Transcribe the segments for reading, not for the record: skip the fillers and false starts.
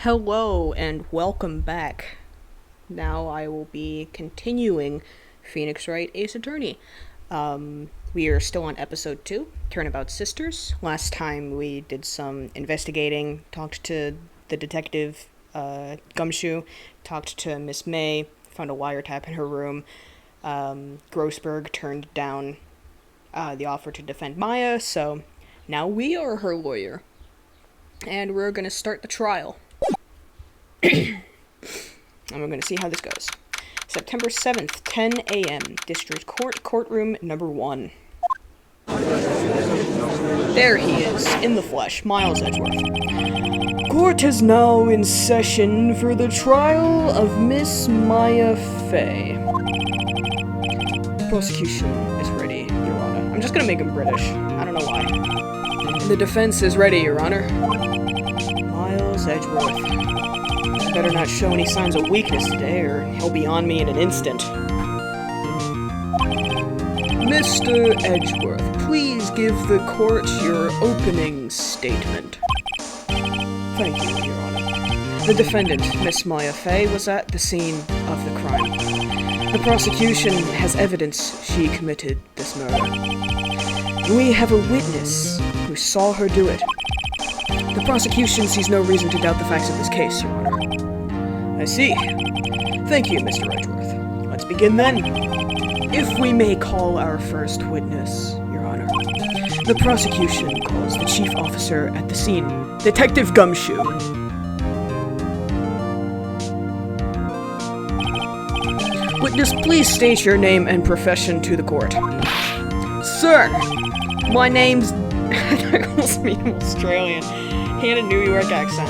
Hello and welcome back. Now I will be continuing Phoenix Wright Ace Attorney. We are still on episode 2, Turnabout Sisters. Last time we did some investigating, talked to the detective, Gumshoe, talked to Miss May, found a wiretap in her room. Grossberg turned down the offer to defend Maya, so now we are her lawyer. And we're gonna start the trial. And we're going to see how this goes. September 7th, 10 a.m., District Court, Courtroom Number 1. There he is, in the flesh, Miles Edgeworth. Court is now in session for the trial of Miss Maya Fay. Prosecution is ready, Your Honor. I'm just going to make him British. I don't know why. The defense is ready, Your Honor. Miles Edgeworth. Better not show any signs of weakness today, or he'll be on me in an instant. Mr. Edgeworth, please give the court your opening statement. Thank you, Your Honor. The defendant, Miss Maya Fay, was at the scene of the crime. The prosecution has evidence she committed this murder. We have a witness who saw her do it. The prosecution sees no reason to doubt the facts of this case, Your Honor. I see. Thank you, Mr. Edgeworth. Let's begin then. If we may call our first witness, Your Honor. The prosecution calls the chief officer at the scene, Detective Gumshoe. Witness, please state your name and profession to the court. Sir, my name's... I almost mean Australian. He had a New York accent.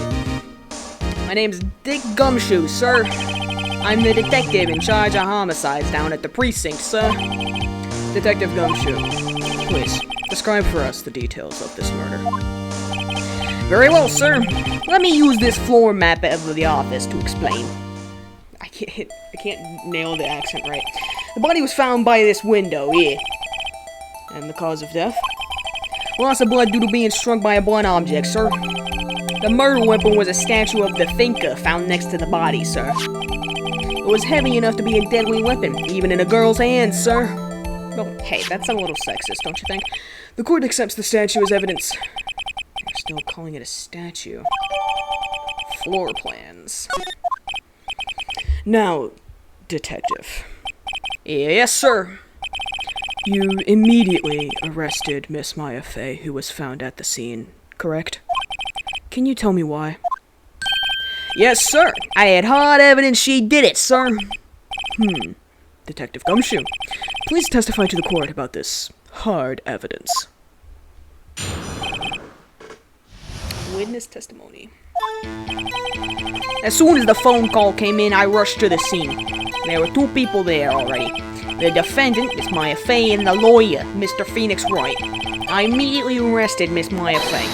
My name's Dick Gumshoe, sir. I'm the detective in charge of homicides down at the precinct, sir. Detective Gumshoe, please, describe for us the details of this murder. Very well, sir. Let me use this floor map of the office to explain. I can't nail the accent right. The body was found by this window, here. And the cause of death? Loss of blood due to being struck by a blunt object, sir. The murder weapon was a statue of the thinker found next to the body, sir. It was heavy enough to be a deadly weapon, even in a girl's hands, sir. Well, hey, that's a little sexist, don't you think? The court accepts the statue as evidence. You're still calling it a statue. Floor plans. Now, detective. Yes, sir. You immediately arrested Miss Maya Fay, who was found at the scene, correct? Can you tell me why? Yes, sir. I had hard evidence she did it, sir. Detective Gumshoe, please testify to the court about this hard evidence. Witness testimony. As soon as the phone call came in, I rushed to the scene. There were 2 people there already. The defendant, Miss Maya Fay, and the lawyer, Mr. Phoenix Wright. I immediately arrested Miss Maya Fay.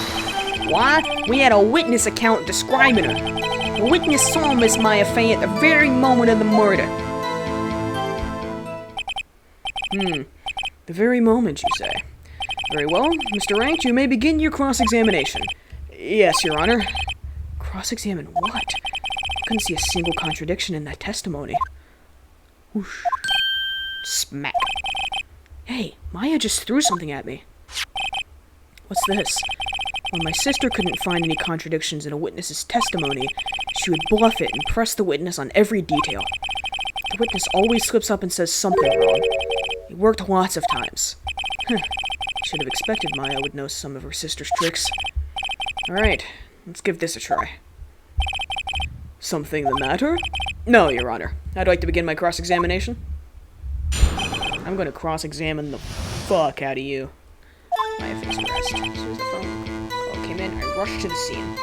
Why? We had a witness account describing her. The witness saw Miss Maya Fay at the very moment of the murder. The very moment, you say. Very well, Mr. Wright, you may begin your cross-examination. Yes, Your Honor. Cross-examine what? I couldn't see a single contradiction in that testimony. Whoosh. Smack. Hey, Maya just threw something at me. What's this? When my sister couldn't find any contradictions in a witness's testimony, she would bluff it and press the witness on every detail. The witness always slips up and says something wrong. It worked lots of times. Should have expected Maya would know some of her sister's tricks. Alright, let's give this a try. Something the matter? No, Your Honor. I'd like to begin my cross-examination. I'm gonna cross-examine the fuck out of you. Maya Fay's arrest. As soon as the phone call came in, I rushed to the scene.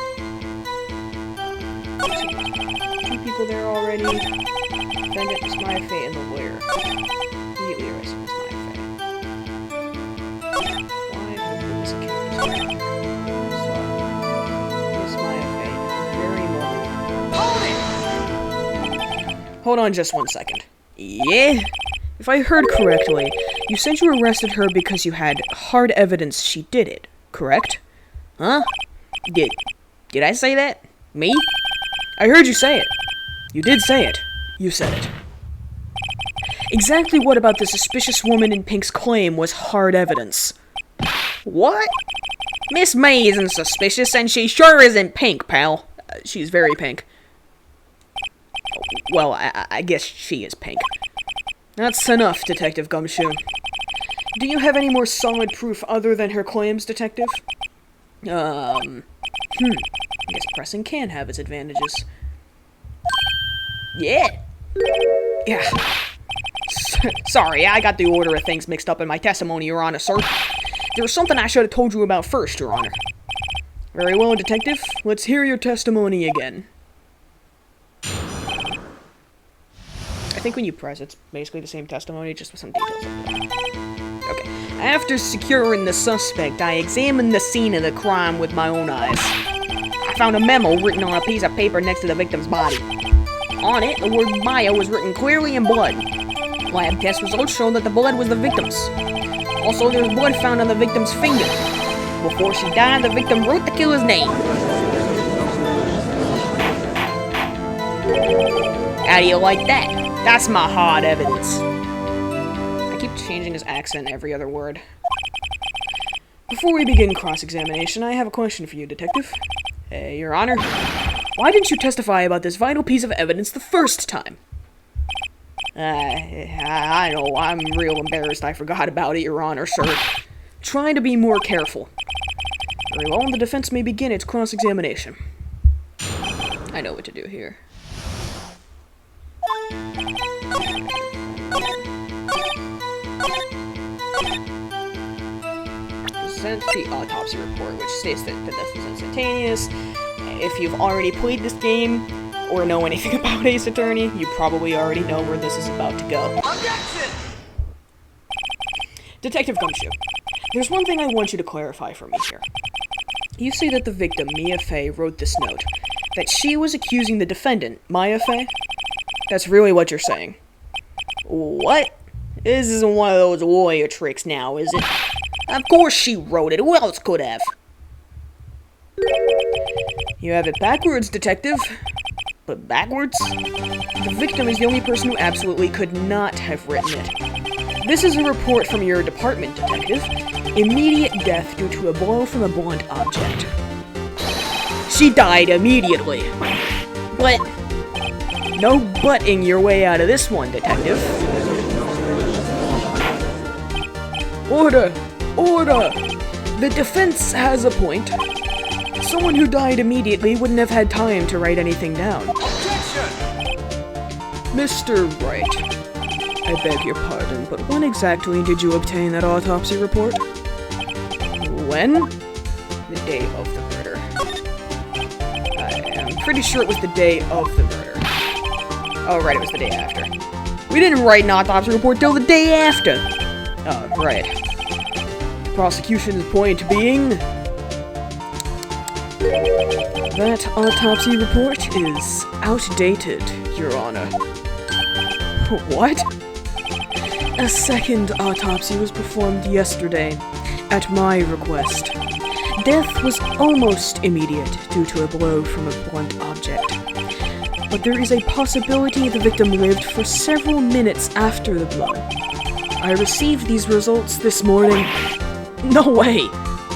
2 people there already. Defendant, Miss Maya Fay, and the lawyer. Immediately arrested Miss Maya Fay. Why did this account describe her? Miss Maya Fay, very moment. Hold on just 1 second. Yeah? If I heard correctly, you said you arrested her because you had hard evidence she did it, correct? Huh? Did I say that? Me? I heard you say it. You did say it. You said it. Exactly what about the suspicious woman in pink's claim was hard evidence? What? Miss May isn't suspicious, and she sure isn't pink, pal. She's very pink. Well, I guess she is pink. That's enough, Detective Gumshoe. Do you have any more solid proof other than her claims, Detective? I guess pressing can have its advantages. Yeah. Sorry, I got the order of things mixed up in my testimony, Your Honor, sir. There was something I should have told you about first, Your Honor. Very well, Detective. Let's hear your testimony again. I think when you press, it's basically the same testimony, just with some details. Okay. After securing the suspect, I examined the scene of the crime with my own eyes. I found a memo written on a piece of paper next to the victim's body. On it, the word Maya was written clearly in blood. Lab test results showed that the blood was the victim's. Also, there was blood found on the victim's finger. Before she died, the victim wrote the killer's name. How do you like that? That's my hard evidence. I keep changing his accent every other word. Before we begin cross-examination, I have a question for you, Detective. Your Honor, why didn't you testify about this vital piece of evidence the first time? I know, I'm real embarrassed I forgot about it, Your Honor, sir. Try to be more careful. Very well, the defense may begin its cross-examination. I know what to do here. Present the autopsy report, which states that the death was instantaneous. If you've already played this game, or know anything about Ace Attorney, you probably already know where this is about to go. Objection! Detective Gumshoe, there's one thing I want you to clarify for me here. You say that the victim, Mia Fey, wrote this note. That she was accusing the defendant, Maya Fey? That's really what you're saying. What? This isn't one of those lawyer tricks now, is it? Of course she wrote it. Who else could have? You have it backwards, Detective. But backwards? The victim is the only person who absolutely could not have written it. This is a report from your department, Detective. Immediate death due to a blow from a blunt object. She died immediately. But no butting your way out of this one, Detective. Order! Order! The defense has a point. Someone who died immediately wouldn't have had time to write anything down. Objection! Mr. Wright, I beg your pardon, but when exactly did you obtain that autopsy report? When? The day of the murder. I'm pretty sure it was the day of the murder. Oh, right, it was the day after. We didn't write an autopsy report till the day after! Oh, right. The prosecution's point being... that autopsy report is outdated, Your Honor. What? A second autopsy was performed yesterday, at my request. Death was almost immediate due to a blow from a blunt object. But there is a possibility the victim lived for several minutes after the blow. I received these results this morning. No way!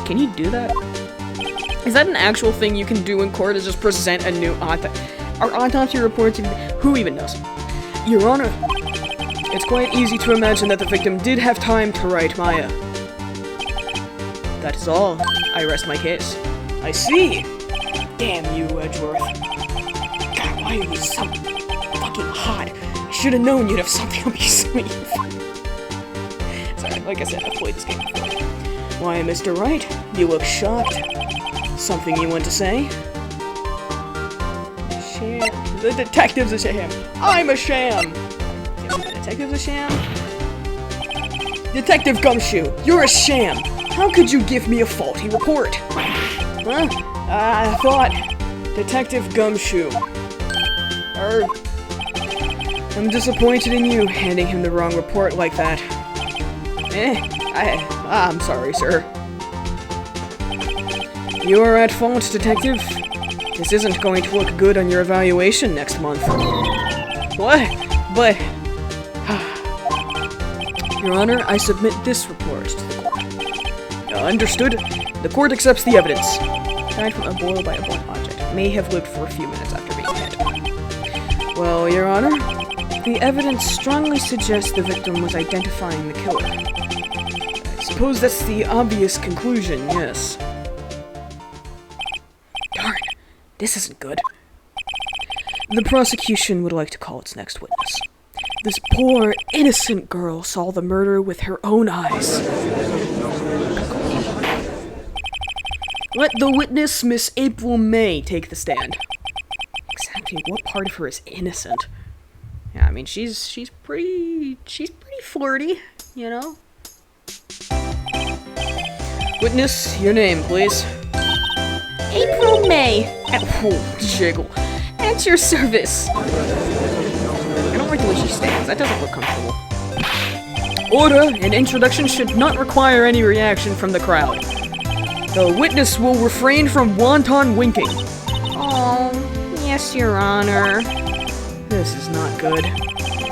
Can you do that? Is that an actual thing you can do in court, is just present a new Are autopsy reports even... Who even knows? Your Honor, it's quite easy to imagine that the victim did have time to write Maya. That is all. I rest my case. I see! Damn you, Edgeworth. God, why are you so fucking hot? I should have known you'd have something up your sleeve. Sorry, like I said, I've played this game before. Why, Mr. Wright, you look shocked. Something you want to say? Sham. The detective's a sham. I'm a sham! The detective's a sham? Detective Gumshoe, you're a sham! How could you give me a faulty report? Huh? I thought... Detective Gumshoe. I'm disappointed in you handing him the wrong report like that. I'm sorry, sir. You are at fault, Detective. This isn't going to look good on your evaluation next month. What? But... Your Honor, I submit this report to the court. Understood. The court accepts the evidence. Died from a blow by a blunt object. May have lived for a few minutes after being hit. Well, Your Honor, the evidence strongly suggests the victim was identifying the killer. I suppose that's the obvious conclusion, yes. Darn, this isn't good. The prosecution would like to call its next witness. This poor, innocent girl saw the murder with her own eyes. Let the witness, Miss April May, take the stand. Exactly what part of her is innocent? Yeah, I mean, she's pretty flirty, you know? Witness, your name, please. April May. Oh, jiggle. At your service. I don't like the way she stands. That doesn't look comfortable. Order! An introduction should not require any reaction from the crowd. The witness will refrain from wanton winking. Oh, yes, Your Honor. This is not good.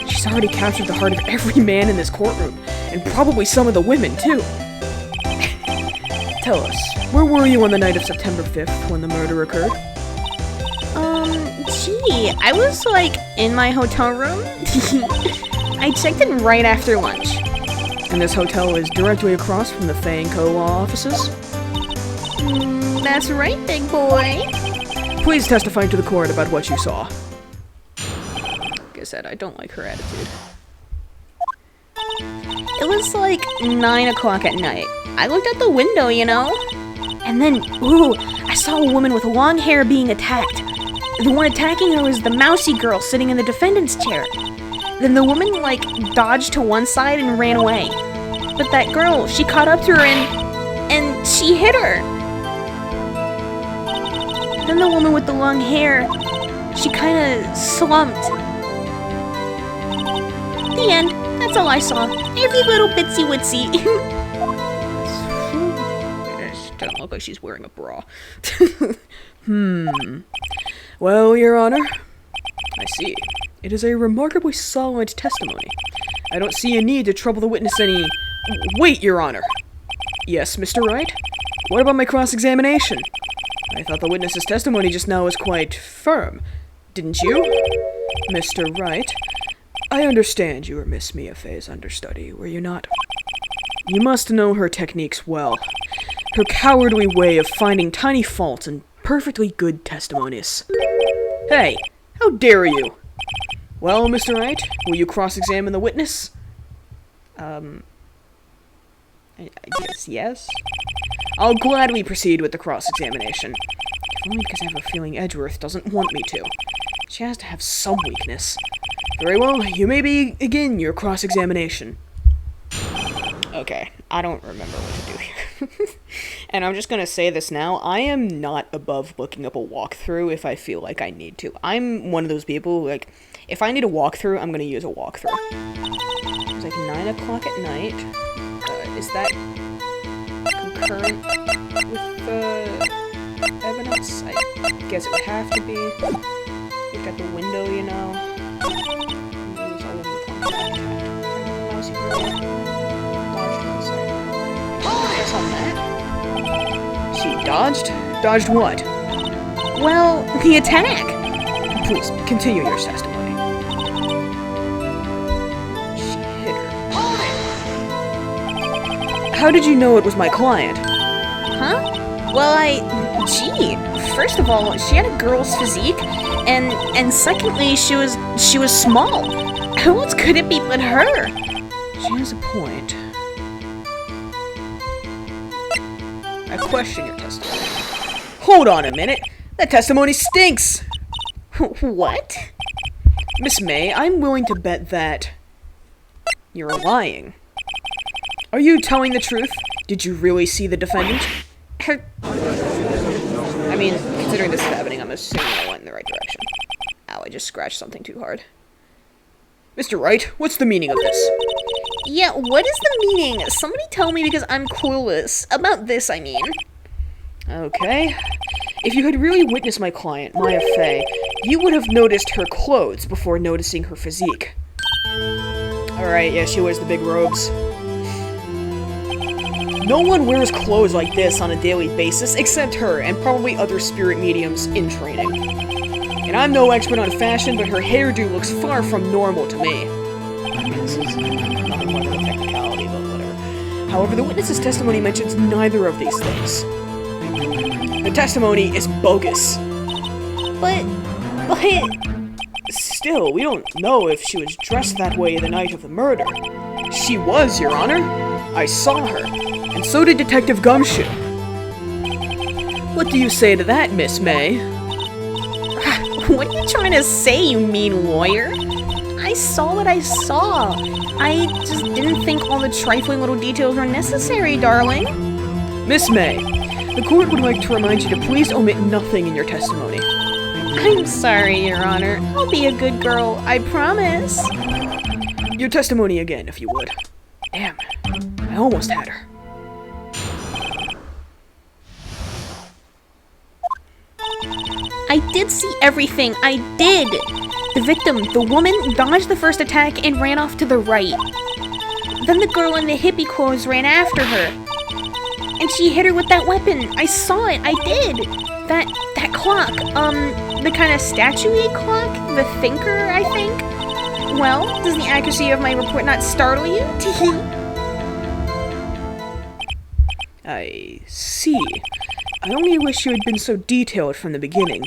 She's already captured the heart of every man in this courtroom, and probably some of the women, too. Tell us, where were you on the night of September 5th when the murder occurred? Gee, I was, like, in my hotel room. I checked in right after lunch. And this hotel is directly across from the Fay & Co. law offices? That's right, big boy. Please testify to the court about what you saw. Like I said, I don't like her attitude. It was like 9 o'clock at night. I looked out the window, you know? And then, ooh, I saw a woman with long hair being attacked. The one attacking her was the mousy girl sitting in the defendant's chair. Then the woman, like, dodged to one side and ran away. But that girl, she caught up to her and she hit her. Then the woman with the long hair, she kinda slumped. The end. That's all I saw. Every little bitsy witsy. She doesn't look like she's wearing a bra. Well, Your Honor, I see. It is a remarkably solid testimony. I don't see a need to trouble the witness any... Wait, Your Honor! Yes, Mr. Wright? What about my cross-examination? I thought the witness's testimony just now was quite firm. Didn't you? Mr. Wright, I understand you were Miss Mia Fey's understudy, were you not? You must know her techniques well. Her cowardly way of finding tiny faults in perfectly good testimonies. Hey, how dare you? Well, Mr. Wright, will you cross-examine the witness? I guess yes. I'll gladly proceed with the cross-examination. If only because I have a feeling Edgeworth doesn't want me to. She has to have some weakness. Very well, you may begin your cross-examination. Okay, I don't remember what to do here. And I'm just gonna say this now, I am not above looking up a walkthrough if I feel like I need to. I'm one of those people, like, if I need a walkthrough, I'm gonna use a walkthrough. It's like 9 o'clock at night. Is that concurrent with the evidence? I guess it would have to be. We've got the window, you know. She dodged? Dodged what? Well, the attack. Please, continue your testimony. She hit her. How did you know it was my client? Huh? Well, gee, first of all, she had a girl's physique, and secondly, she was small. Who else could it be but her? She has a point. I question your testimony. Hold on a minute! That testimony stinks! What? Miss May, I'm willing to bet that you're lying. Are you telling the truth? Did you really see the defendant? I mean, considering this is happening, I'm assuming I went in the right direction. Ow, I just scratched something too hard. Mr. Wright, what's the meaning of this? Yeah, what is the meaning? Somebody tell me because I'm clueless. About this, I mean. Okay. If you had really witnessed my client, Maya Fey, you would have noticed her clothes before noticing her physique. Alright, yeah, she wears the big robes. No one wears clothes like this on a daily basis except her and probably other spirit mediums in training. And I'm no expert on fashion, but her hairdo looks far from normal to me. I mean, this is nothing more than a technicality, but whatever. However, the witness's testimony mentions neither of these things. The testimony is bogus. But... Still, we don't know if she was dressed that way the night of the murder. She was, Your Honor. I saw her. And so did Detective Gumshoe. What do you say to that, Miss May? What are you trying to say, you mean lawyer? I saw what I saw. I just didn't think all the trifling little details were necessary, darling. Miss May, the court would like to remind you to please omit nothing in your testimony. I'm sorry, Your Honor. I'll be a good girl, I promise. Your testimony again, if you would. Damn, I almost had her. I did see everything. I did. The victim, the woman, dodged the first attack and ran off to the right. Then the girl in the hippie clothes ran after her. And she hit her with that weapon. I saw it. I did. That clock. The kind of statue-y clock? The thinker, I think? Well, does the accuracy of my report not startle you? I see. I only wish you had been so detailed from the beginning.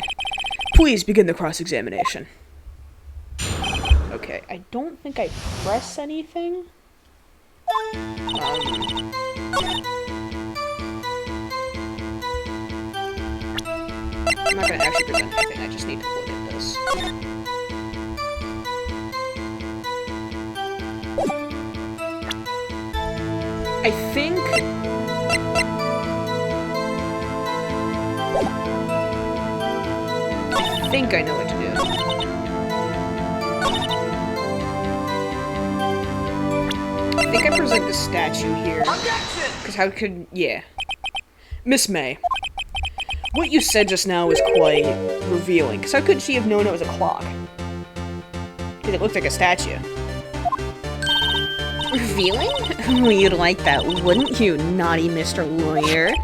Please begin the cross-examination. Okay, I don't think I press anything. I'm not gonna actually present anything, I just need to look at this. I think I know what to do. I think I present the statue here. Because how could... yeah. Miss May, what you said just now is quite revealing. Because how could she have known it was a clock? Because it looked like a statue. Revealing? Oh, you'd like that, wouldn't you, naughty Mr. Lawyer?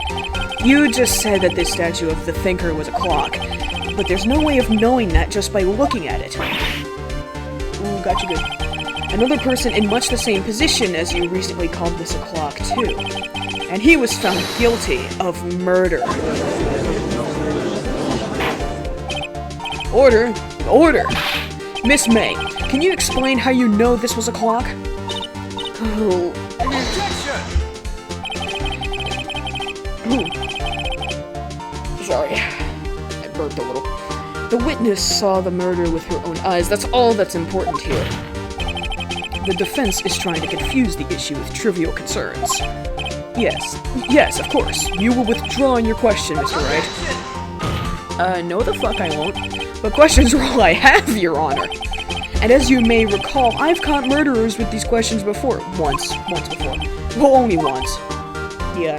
You just said that this statue of the Thinker was a clock. But there's no way of knowing that just by looking at it. Ooh, got you good. Another person in much the same position as you recently called this a clock, too. And he was found guilty of murder. Order! Order! Miss May, can you explain how you know this was a clock? Oh. Ooh. Sorry. Burped a little. The witness saw the murder with her own eyes. That's all that's important here. The defense is trying to confuse the issue with trivial concerns. Yes, of course. You will withdraw in your question, Mr. Wright. No the fuck I won't. But questions are all I have, Your Honor. And as you may recall, I've caught murderers with these questions before. Once before. Well, only once. Yeah.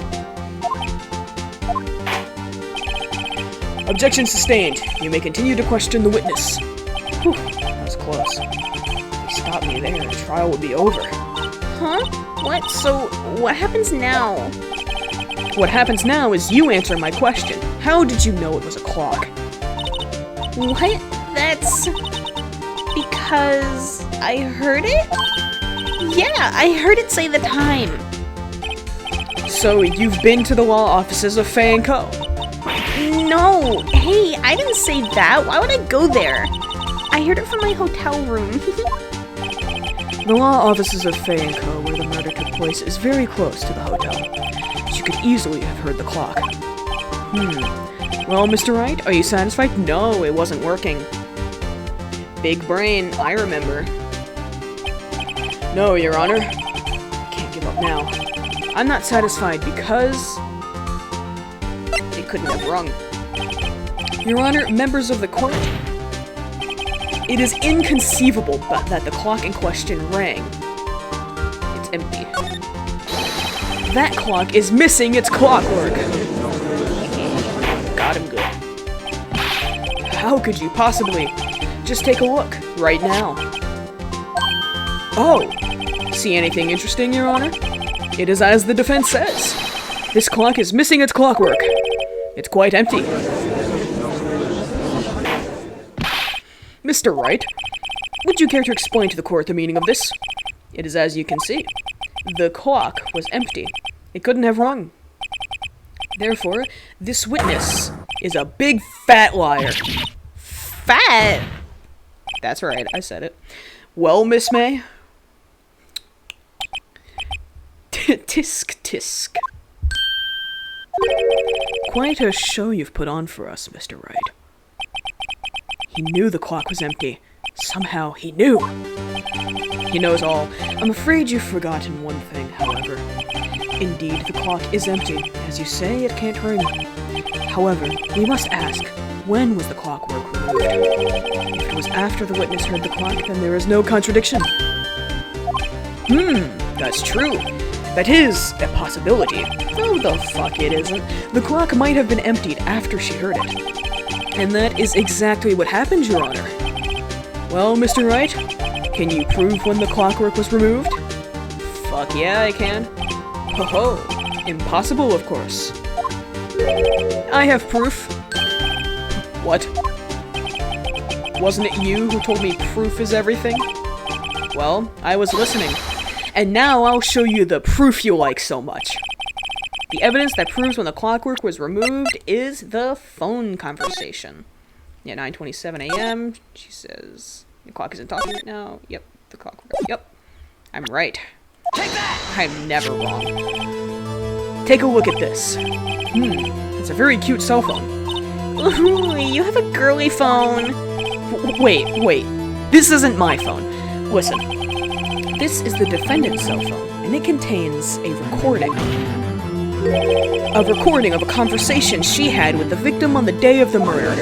Objection sustained. You may continue to question the witness. Whew, that was close. If you stopped me there, the trial would be over. Huh? What? So, what happens now? What happens now is you answer my question. How did you know it was a clock? What? That's... because I heard it? Yeah, I heard it say the time. So, you've been to the law offices of Fay & Co.? No! Hey, I didn't say that. Why would I go there? I heard it from my hotel room. The law offices of Fay & Co., where the murder took place, is very close to the hotel. You could easily have heard the clock. Well, Mr. Wright, are you satisfied? No, it wasn't working. Big brain, I remember. No, Your Honor. Can't give up now. I'm not satisfied because... it couldn't have rung. Your Honor, members of the court, it is inconceivable that the clock in question rang. It's empty. That clock is missing its clockwork. Got him good. How could you possibly? Just take a look, right now. Oh! See anything interesting, Your Honor? It is as the defense says. This clock is missing its clockwork. It's quite empty. Mr. Wright, would you care to explain to the court the meaning of this? It is as you can see. The clock was empty. It couldn't have rung. Therefore, this witness is a big fat liar. Fat? That's right, I said it. Well, Miss May? Tisk tisk. Quite a show you've put on for us, Mr. Wright. He knew the clock was empty. Somehow he knew. He knows all. I'm afraid you've forgotten one thing, however. Indeed, the clock is empty. As you say, it can't ring. However, we must ask, when was the clockwork removed? If it was after the witness heard the clock, then there is no contradiction. That's true. That is a possibility. No, the fuck it isn't. The clock might have been emptied after she heard it. And that is exactly what happened, Your Honor. Well, Mr. Wright, can you prove when the clockwork was removed? Fuck yeah, I can. Ho-ho. Impossible, of course. I have proof. What? Wasn't it you who told me proof is everything? Well, I was listening. And now I'll show you the proof you like so much. The evidence that proves when the clockwork was removed is the phone conversation. Yeah, 9:27 a.m. She says, the clock isn't talking right now. Yep, the clockwork. Yep, I'm right. Take that! I'm never wrong. Take a look at this. It's a very cute cell phone. Ooh, you have a girly phone. Wait. This isn't my phone. Listen. This is the defendant's cell phone, and it contains a recording. A recording of a conversation she had with the victim on the day of the murder.